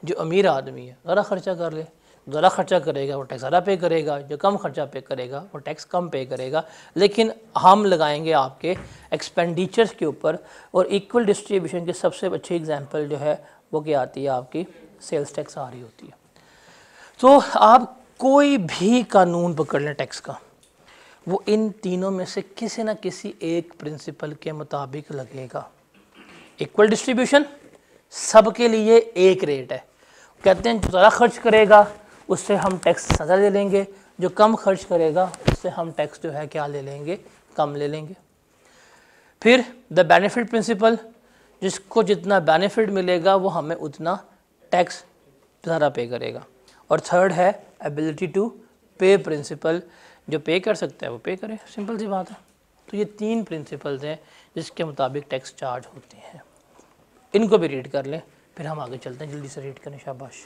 जो अमीर आदमी है ज़रा खर्चा कर ले, ज़रा खर्चा करेगा वो टैक्स ज़्यादा पे करेगा, जो कम खर्चा पे करेगा वो टैक्स कम पे करेगा। लेकिन हम लगाएंगे आपके एक्सपेंडिचर्स के ऊपर। और इक्वल डिस्ट्रीब्यूशन की सबसे अच्छी एग्जांपल जो है वो क्या आती है, आपकी सेल्स टैक्स आ रही होती है। तो आप कोई भी कानून पकड़ लें टैक्स का, वो इन तीनों में से किसी न किसी एक प्रिंसिपल के मुताबिक लगेगा। इक्वल डिस्ट्रीब्यूशन, सबके लिए एक रेट है। कहते हैं जो ज़्यादा खर्च करेगा उससे हम टैक्स ज़्यादा ले लेंगे, जो कम खर्च करेगा उससे हम टैक्स जो है क्या ले लेंगे, कम ले लेंगे। फिर द बेनिफिट प्रिंसिपल, जिसको जितना बेनिफिट मिलेगा वो हमें उतना टैक्स ज़्यादा पे करेगा। और थर्ड है एबिलिटी टू पे प्रिंसिपल, जो पे कर सकता है वो पे करे, सिंपल सी बात है। तो ये तीन प्रिंसिपल्स हैं जिसके मुताबिक टैक्स चार्ज होते हैं। इनको भी रीड कर लें, फिर हम आगे चलते हैं। जल्दी से रीड करें, शाबाश।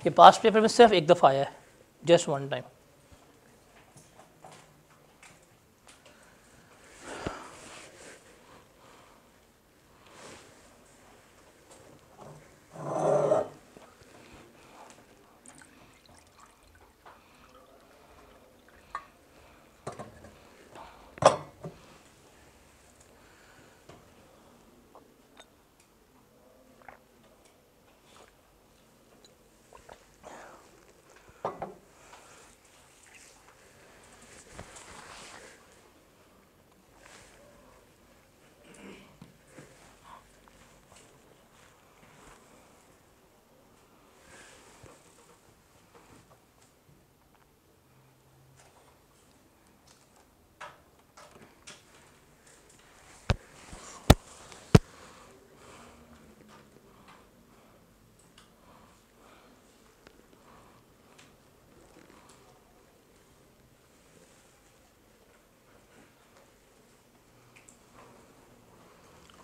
ये पास्ट पेपर में सिर्फ एक दफ़ा आया है, जस्ट वन टाइम।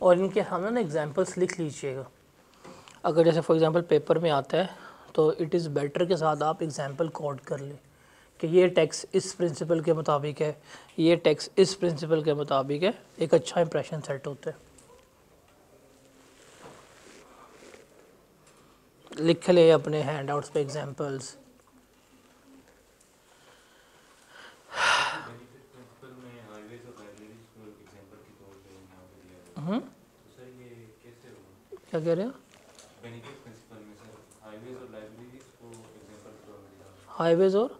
और इनके सामने ना एग्जांपल्स लिख लीजिएगा। अगर जैसे फॉर एग्जांपल पेपर में आता है तो इट इज़ बेटर के साथ आप एग्जांपल कोड कर लें कि ये टैक्स इस प्रिंसिपल के मुताबिक है, ये टैक्स इस प्रिंसिपल के मुताबिक है। एक अच्छा इंप्रेशन सेट होता है। लिख ले अपने हैंड आउट्स पे एग्जांपल्स। क्या कह रहे हैं? हाईवेज और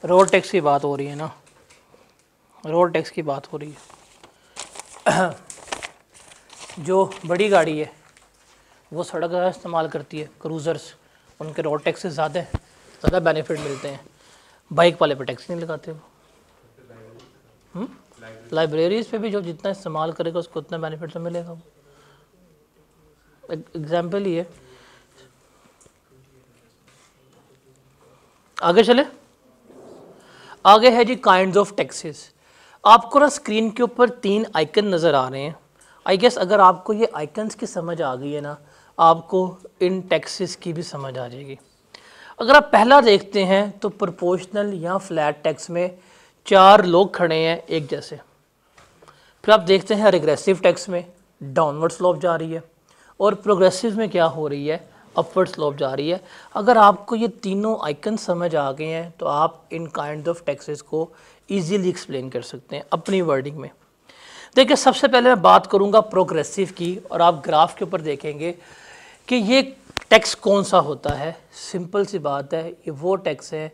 रोड टैक्स की बात हो रही है ना, रोड टैक्स की बात हो रही है। जो बड़ी गाड़ी है वो सड़क का इस्तेमाल करती है, क्रूज़र्स, उनके रोड टैक्स से ज़्यादा बेनिफिट मिलते हैं। बाइक वाले पे टैक्स नहीं लगाते वो। लाइब्रेरीज़ पे भी जो जितना इस्तेमाल करेगा उसको उतना बेनिफिट तो मिलेगा। वो एग्जाम्पल ही है। आगे चले, आगे है जी काइंड्स ऑफ टैक्सेस। आपको ना स्क्रीन के ऊपर 3 आइकन नज़र आ रहे हैं। आई गेस अगर आपको ये आइकन्स की समझ आ गई है ना, आपको इन टैक्सेस की भी समझ आ जाएगी। अगर आप पहला देखते हैं तो प्रोपोर्शनल या फ्लैट टैक्स में 4 लोग खड़े हैं एक जैसे। फिर आप देखते हैं रिग्रेसिव टैक्स में डाउनवर्ड स्लोप जा रही है, और प्रोग्रेसिव में क्या हो रही है, अपवर्ड स्लोप जा रही है। अगर आपको ये तीनों आइकन समझ आ गए हैं तो आप इन काइंड ऑफ टैक्सेस को इजीली एक्सप्लेन कर सकते हैं अपनी वर्डिंग में। देखिए, सबसे पहले मैं बात करूंगा प्रोग्रेसिव की, और आप ग्राफ के ऊपर देखेंगे कि ये टैक्स कौन सा होता है। सिंपल सी बात है, ये वो टैक्स है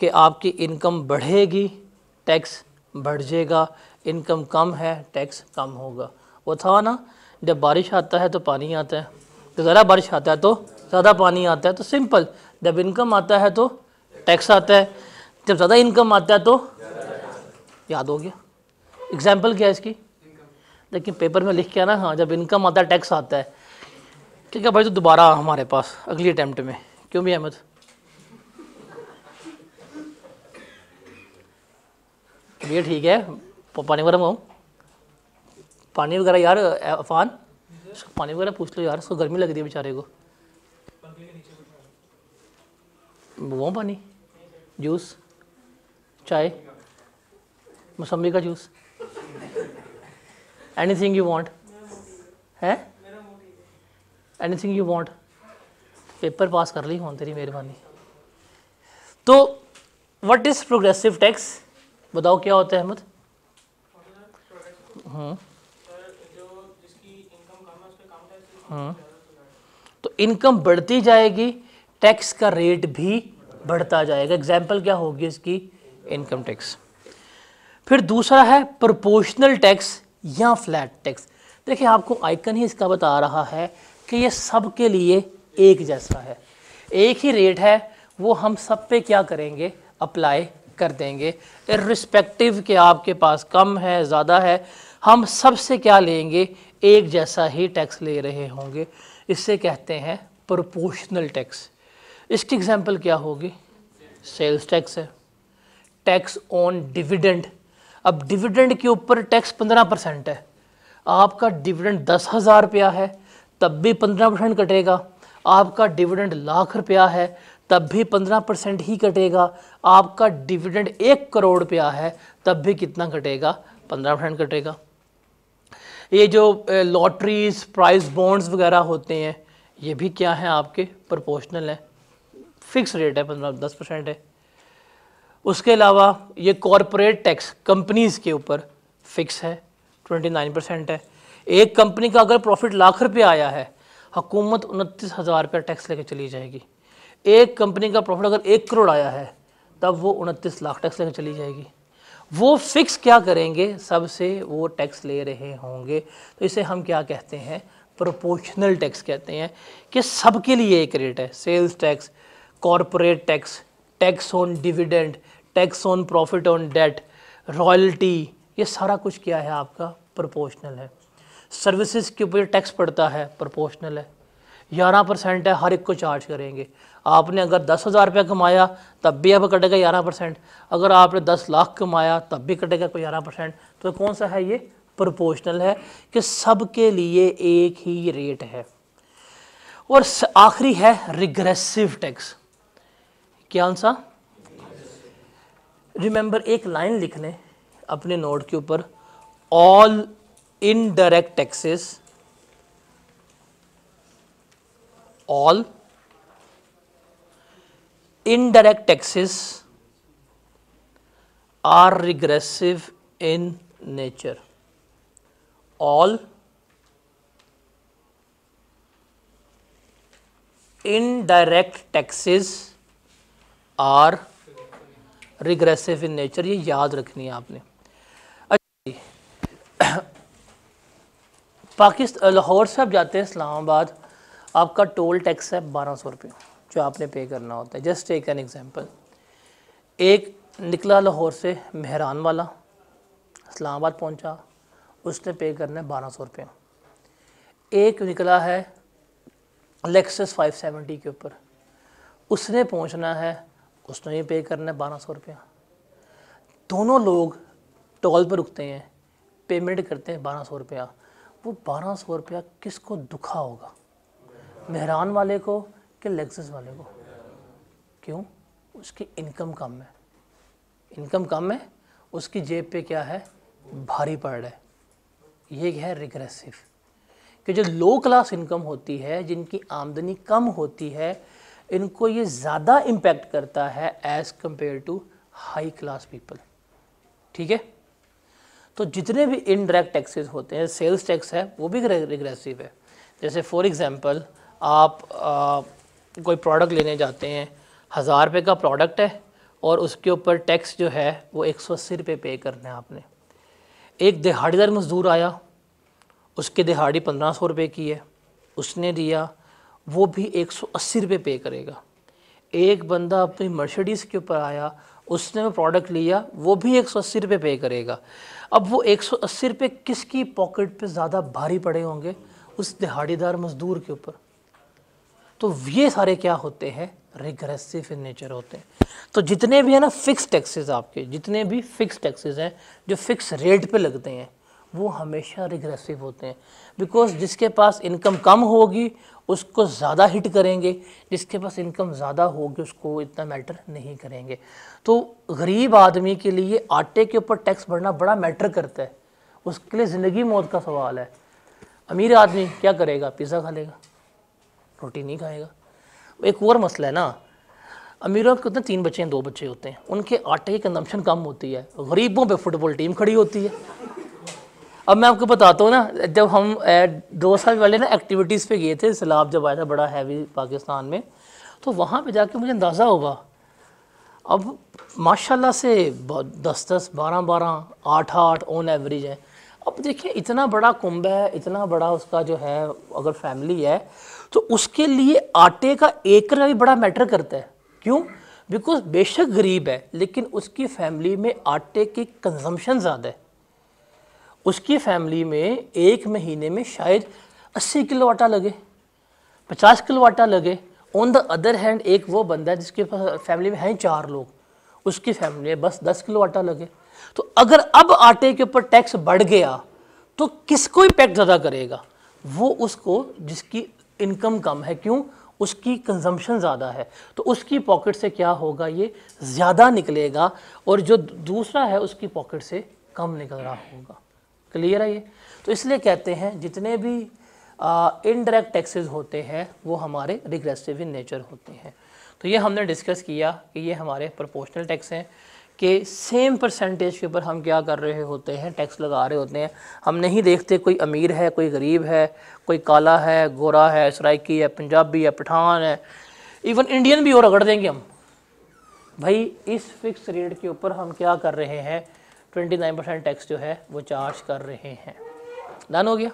कि आपकी इनकम बढ़ेगी, टैक्स बढ़ जाएगा, इनकम कम है, टैक्स कम होगा। वो था ना, जब बारिश आता है तो पानी आता है, तो ज़रा बारिश आता है तो ज़्यादा पानी आता है। तो सिंपल, जब इनकम आता है तो टैक्स आता है, जब ज़्यादा इनकम आता है तो याद हो गया। एग्जाम्पल क्या है इसकी? लेकिन पेपर में लिख के आना, हाँ जब इनकम आता है टैक्स आता है। ठीक है भाई, तो दोबारा हमारे पास अगली अटैम्प्ट में। क्यों भी अहमद? ये ठीक है, पानी वगैरह मंगाऊँ? पानी वगैरह यार, अफान पानी वगैरह पूछ लो यार, उसको गर्मी लग रही है बेचारे को। वो पानी, जूस, चाय, मौसम्बी का जूस, एनीथिंग यू वांट है, anything you want. Paper pass कर ली, कौन तेरी मेहरबानी। तो व्हाट इज प्रोग्रेसिव टैक्स, बताओ क्या होता है अहमद? तो इनकम बढ़ती जाएगी, टैक्स का रेट भी बढ़ता जाएगा। एग्जाम्पल क्या होगी इसकी? Income tax. फिर दूसरा है प्रोपोर्शनल टैक्स या फ्लैट टैक्स। देखिए, आपको आइकन ही इसका बता रहा है कि ये सब के लिए एक जैसा है, एक ही रेट है, वो हम सब पे क्या करेंगे? अप्लाई कर देंगे, इर्रिस्पेक्टिव कि आपके पास कम है ज़्यादा है, हम सब से क्या लेंगे? एक जैसा ही टैक्स ले रहे होंगे। इससे कहते हैं प्रोपोर्शनल टैक्स। इसकी एग्जांपल क्या होगी? सेल्स टैक्स है, टैक्स ऑन डिविडेंड। अब डिविडेंड के ऊपर टैक्स 15% है। आपका डिविडेंड 10,000 रुपया है तब भी 15% कटेगा। आपका डिविडेंड लाख रुपया है तब भी 15% ही कटेगा। आपका डिविडेंड 1 करोड़ रुपया है तब भी कितना कटेगा? 15% कटेगा। ये जो लॉटरीज, प्राइज बॉन्ड्स वगैरह होते हैं, ये भी क्या है? आपके प्रोपोर्शनल है, फिक्स रेट है, 10% है। उसके अलावा ये कॉरपोरेट टैक्स कंपनीज़ के ऊपर फिक्स है, 29% है। एक कंपनी का अगर प्रॉफिट लाख रुपये आया है, हुकूमत 29,000 रुपया टैक्स लेके चली जाएगी। एक कंपनी का प्रॉफिट अगर 1 करोड़ आया है, तब वो 29 लाख टैक्स लेके चली जाएगी। वो फिक्स क्या करेंगे? सबसे वो टैक्स ले रहे होंगे। तो इसे हम क्या कहते हैं? प्रोपोर्शनल टैक्स कहते हैं, कि सबके लिए एक रेट है। Sales tax, corporate tax, tax on dividend, tax on profit on debt, royalty, ये सारा कुछ क्या है? आपका प्रोपोर्शनल है। सर्विसेज के ऊपर टैक्स पड़ता है, प्रोपोर्शनल है। 11% है, हर एक को चार्ज करेंगे। आपने अगर 10,000 रुपया कमाया तब भी अब कटेगा 11%, अगर आपने 10 लाख कमाया तब भी कटेगा कोई 11%। तो कौन सा है ये? प्रोपोर्शनल है, कि सबके लिए एक ही रेट है। और आखिरी है रिग्रेसिव टैक्स। क्या सा? रिमेंबर, एक लाइन लिख लें अपने नोट के ऊपर, all indirect taxes, all indirect taxes are regressive in nature. All indirect taxes are regressive in nature। ये याद रखनी है आपने। अच्छा, पाकिस्तान लाहौर से आप जाते हैं इस्लामाबाद, आपका टोल टैक्स है 1200 रुपये जो आपने पे करना होता है। जस्ट टेक एन एग्जांपल, एक निकला लाहौर से मेहरान वाला, इस्लामाबाद पहुंचा, उसने पे करना है 1200 रुपये। एक निकला है लेक्सस 570 के ऊपर, उसने पहुंचना है, उसने ये पे करना है 1200 रुपया। दोनों लोग टोल पर रुकते हैं, पेमेंट करते हैं 1200 रुपया। वो 1200 रुपया किसको दुखा होगा? मेहरान वाले को कि लेक्सस वाले को? क्यों? उसकी इनकम कम है, इनकम कम है, उसकी जेब पे क्या है? भारी पड़ रहा है। ये है रिग्रेसिव, कि जो लो क्लास इनकम होती है, जिनकी आमदनी कम होती है, इनको ये ज़्यादा इम्पैक्ट करता है as compare to high class people. ठीक है, तो जितने भी इनडायरेक्ट टैक्सेस होते हैं, सेल्स टैक्स है वो भी रिग्रेसिव है। जैसे फॉर एग्जांपल आप कोई प्रोडक्ट लेने जाते हैं, 1000 रुपये का प्रोडक्ट है और उसके ऊपर टैक्स जो है वो 180 रुपये पे करना है आपने। एक दिहाड़ीदार मजदूर आया, उसकी दिहाड़ी 1500 रुपये की है, उसने दिया, वो भी 180 रुपये पे करेगा। एक बंदा अपनी मर्सिडीज़ के ऊपर आया, उसने वो प्रोडक्ट लिया, वो भी 180 रुपये पे करेगा। अब वो 180 रुपये किसकी पॉकेट पे ज़्यादा भारी पड़े होंगे? उस दिहाड़ीदार मजदूर के ऊपर। तो ये सारे क्या होते हैं? रिग्रेसिव इन नेचर होते हैं। तो जितने भी है ना फिक्स टैक्सेस, आपके जितने भी फिक्स टैक्सेस हैं जो फिक्स रेट पे लगते हैं, वो हमेशा रिग्रेसिव होते हैं। बिकॉज जिसके पास इनकम कम होगी उसको ज़्यादा हिट करेंगे, जिसके पास इनकम ज़्यादा होगी उसको इतना मैटर नहीं करेंगे। तो गरीब आदमी के लिए आटे के ऊपर टैक्स बढ़ना बड़ा मैटर करता है, उसके लिए ज़िंदगी मौत का सवाल है। अमीर आदमी क्या करेगा? पिज़्ज़ा खा लेगा, रोटी नहीं खाएगा। एक और मसला है ना, अमीरों के कितने 3 बच्चे हैं, 2 बच्चे होते हैं, उनके आटे की कंजम्पशन कम होती है, गरीबों पे फुटबॉल टीम खड़ी होती है। अब मैं आपको बताता हूँ ना, जब हम 2 साल पहले ना एक्टिविटीज़ पे गए थे, सैलाब जब आया था बड़ा हैवी पाकिस्तान में, तो वहाँ पे जाके मुझे अंदाज़ा होगा, अब माशाल्लाह से 10-10, 12-12, 8-8 ऑन एवरेज है। अब देखिए इतना बड़ा कुंभ है, इतना बड़ा उसका जो है अगर फैमिली है, तो उसके लिए आटे का एकड़ भी बड़ा मैटर करता है। क्यों? बिकॉज बेशक गरीब है लेकिन उसकी फैमिली में आटे की कंजम्पशन ज़्यादा है। उसकी फैमिली में एक महीने में शायद 80 किलो आटा लगे, 50 किलो आटा लगे। ऑन द अदर हैंड एक वो बंदा है जिसके पास फैमिली में हैं 4 लोग, उसकी फैमिली में बस 10 किलो आटा लगे। तो अगर अब आटे के ऊपर टैक्स बढ़ गया तो किसको इम्पैक्ट ज़्यादा करेगा? वो उसको जिसकी इनकम कम है। क्यों? उसकी कंजम्पशन ज़्यादा है, तो उसकी पॉकेट से क्या होगा? ये ज़्यादा निकलेगा, और जो दूसरा है उसकी पॉकेट से कम निकल रहा होगा। क्लियर है ये? तो इसलिए कहते हैं जितने भी इनडायरेक्ट टैक्सेस होते हैं वो हमारे रिग्रेसिव इन नेचर होते हैं। तो ये हमने डिस्कस किया कि ये हमारे प्रोपोर्शनल टैक्स हैं, कि सेम परसेंटेज के ऊपर हम क्या कर रहे होते हैं, टैक्स लगा रहे होते हैं। हम नहीं देखते कोई अमीर है, कोई गरीब है, कोई काला है, गोरा है, सराइकी है, पंजाबी है, पठान है, इवन इंडियन भी और रगड़ देंगे हम। भाई इस फिक्स रेट के ऊपर हम क्या कर रहे हैं? 29% टैक्स जो है वो चार्ज कर रहे हैं। डन हो गया?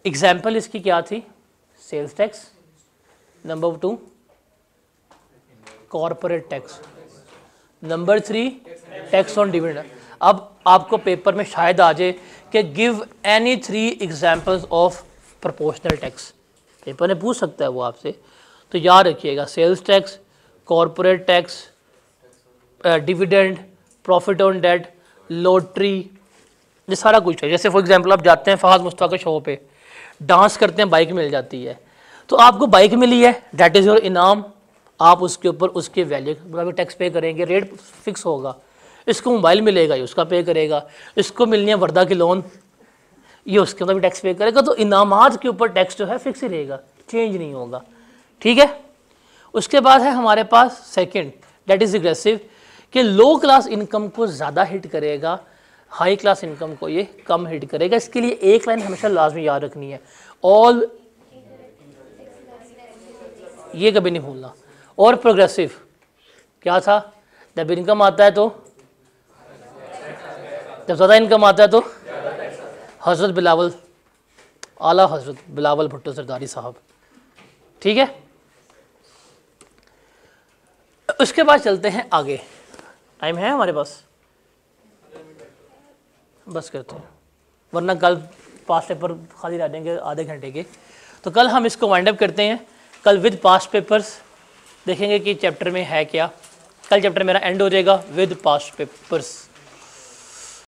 एग्जाम्पल इसकी क्या थी? Sales tax, number 2 corporate tax, number 3 tax on dividend. अब आपको पेपर में शायद आ जाए कि give any 3 examples of proportional tax, paper ने पूछ सकता है वो आपसे। तो याद रखिएगा, sales tax, corporate tax, dividend, profit on debt, lottery, ये सारा कुछ है। जैसे फॉर एग्जांपल आप जाते हैं फहद मुस्तफा के शो पे, डांस करते हैं, बाइक मिल जाती है, तो आपको बाइक मिली है, दैट इज़ योर इनाम, आप उसके ऊपर उसके वैल्यू मतलब टैक्स पे करेंगे, रेट फिक्स होगा। इसको मोबाइल मिलेगा, ये उसका पे करेगा। इसको मिलनी है वर्दा की लोन, ये उसके अंदर भी टैक्स पे करेगा। तो इनामात के ऊपर टैक्स जो है फिक्स ही रहेगा, चेंज नहीं होगा। ठीक है? उसके बाद है हमारे पास सेकंड, दैट इज़ रिग्रेसिव, कि लो क्लास इनकम को ज़्यादा हिट करेगा, हाई क्लास इनकम को ये कम हिट करेगा। इसके लिए एक लाइन हमेशा लाजमी याद रखनी है, ऑल, ये कभी नहीं भूलना। और प्रोग्रेसिव क्या था? जब इनकम आता है तो, जब ज़्यादा इनकम आता है तो हज़रत बिलावल, आला हज़रत बिलावल भुट्टो सरदारी साहब। ठीक है? उसके बाद चलते हैं आगे, टाइम है हमारे पास, बस करते हैं वरना कल पास्ट पेपर खाली रह जाएंगे आधे घंटे के। तो कल हम इसको वाइंड अप करते हैं, कल विद पास्ट पेपर्स देखेंगे कि चैप्टर में है क्या। कल चैप्टर मेरा एंड हो जाएगा विद पास्ट पेपर्स।